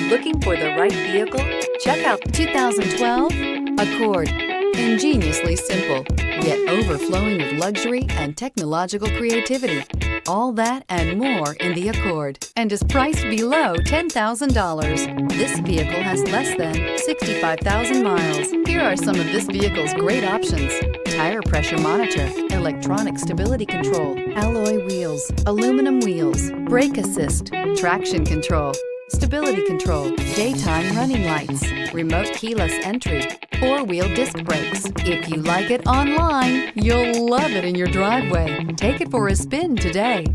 Looking for the right vehicle? Check out 2012 Accord. Ingeniously simple, yet overflowing with luxury and technological creativity. All that and more in the Accord, and is priced below $10,000. This vehicle has less than 65,000 miles. Here are some of this vehicle's great options: tire pressure monitor, electronic stability control, alloy wheels, aluminum wheels, brake assist, traction control, stability control, daytime running lights, remote keyless entry, four-wheel disc brakes. If you like it online, you'll love it in your driveway. Take it for a spin today.